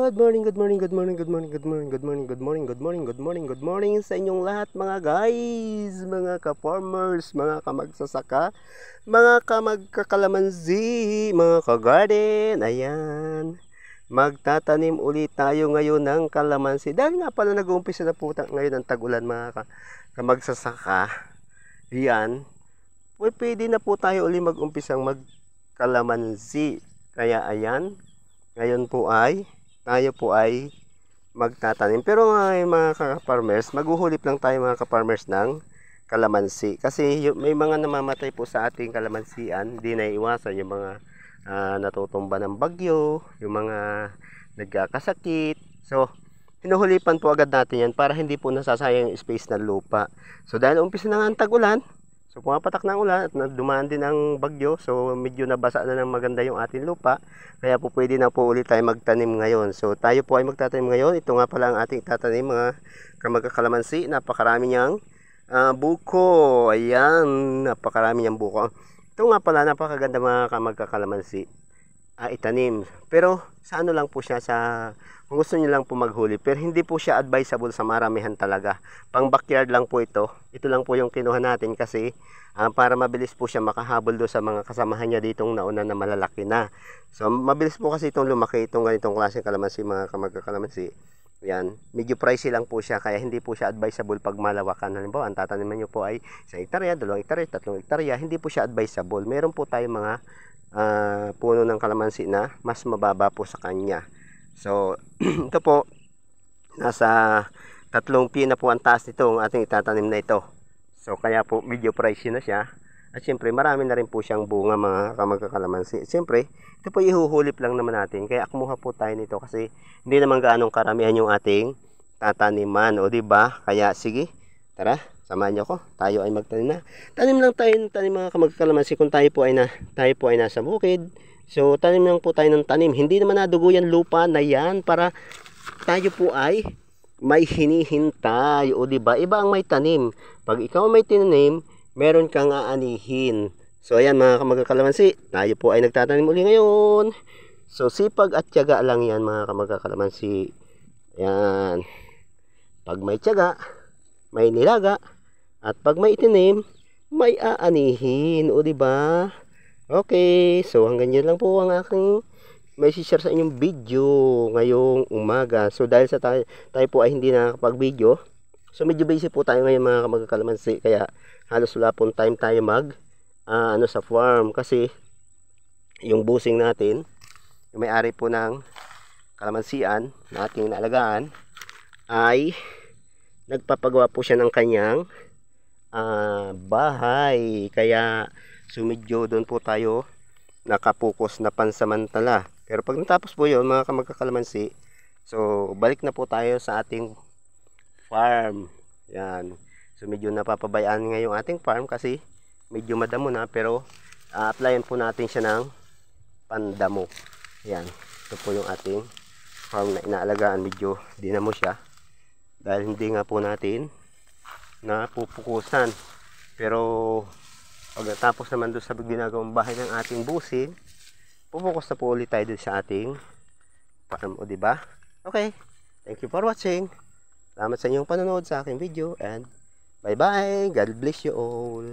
Good morning, good morning, good morning, good morning, good morning, good morning, good morning, good morning, good morning, good morning sa inyong lahat mga guys, mga ka-farmers, mga kamagsasaka, mga kamagkakalamansi, mga ka-garden. Ayan, magtatanim ulit tayo ngayon ng kalamansi. Dahil nga pala nag-uumpisa na po ngayon ang tag-ulan mga kamagsasaka. Ayan, pwede na po tayo ulit mag-umpisang magkalamansi. Kaya ayan, ngayon po tayo po ay magtatanim. Pero mga ka-farmers, maghuhulip lang tayo mga ka-farmers ng kalamansi. Kasi may mga namamatay po sa ating kalamansian. Hindi na iwasan yung mga natutumba ng bagyo, yung mga nagkakasakit. So, hinuhulipan po agad natin yan para hindi po nasasayang yung space ng lupa. So, dahil umpisa na nga ang tag-ulan, so pumapatak ng ulan at dumaan din ang bagyo, so medyo nabasa na ng maganda yung ating lupa, kaya po pwede na po ulit tayo magtanim ngayon. So tayo po ay magtatanim ngayon. Ito nga pala ang ating tatanim mga kamagkakalamansi. Napakarami niyang buko. Ayan, napakarami niyang buko. Ito nga pala napakaganda mga kamagkakalamansi itanim. Pero sa ano lang po siya, kung gusto niyo lang po maghuli, pero hindi po siya advisable sa maramihan talaga. Pang backyard lang po ito. Ito lang po yung kinuha natin kasi para mabilis po siya makahabol do sa mga kasamahan niya ditong nauna na malalaki na. So mabilis po kasi itong lumaki itong ganitong klaseng kalamansi mga kamagkakalamansi. Yan, medyo pricey lang po siya kaya hindi po siya advisable pag malawakan. Halimbawa, ang tataniman niyo po ay 1 hektarya, 2 hektarya, 3 hektarya, hindi po siya advisable. Meron po tayong mga puno ng kalamansi na mas mababa po sa kanya. So ito po, nasa 3 feet na po ang taas nito ang ating itatanim na ito. So kaya po medyo pricey na siya. At syempre marami na rin po siyang bunga mga kamagkakalamansi. Syempre ito po ihuhulip lang naman natin. Kaya kumuha po tayo nito kasi hindi naman gaanong karamihan yung ating tataniman. O diba? Kaya sige, tara, samahan niyo ako. Tayo ay magtanim na. Tanim lang tayo ng tanim mga kamagkakalamansi kung tayo po ay nasa bukid. So tanim lang po tayo ng tanim. Hindi naman nadugo yan lupa na yan para tayo po ay may hinihintay. O diba? Iba ang may tanim. Pag ikaw may tinanim, meron kang aanihin. So ayan mga kamagkakalamansi, tayo po ay nagtatanim uli ngayon. So sipag at tiyaga lang yan mga kamagkakalamansi. Ayan. Pag may tiyaga, may nilaga, at pag may itinim, may aanihin. O diba? Okay, so hanggang yan lang po ang aking may share sa inyong video ngayong umaga. So dahil sa tayo po ay hindi nakakapag-video, so medyo busy po tayo ngayon mga kamagkakalamansi, kaya halos wala pong time tayo sa farm kasi yung busing natin, yung may-ari po ng kalamansian na ating naalagaan ay nagpapagawa po siya ng kanyang bahay, kaya medyo doon po tayo nakapokus na pansamantala. Pero pag natapos po yun mga kamagkakalamansi, so balik na po tayo sa ating farm. Yan. So medyo napapabayaan nga yung ating farm kasi medyo madamo na, pero applyan po natin siya ng pandamo. Yan. Ito po yung ating farm na inaalagaan. Medyo dinamo siya dahil hindi nga po natin napupukusan. Pero pag natapos naman doon sa ginagawang bahay ng ating busing, pupukus na po ulit tayo doon sa ating farm. O diba? Okay. Thank you for watching. Salamat sa inyong panonood sa aking video and bye bye. God bless you all.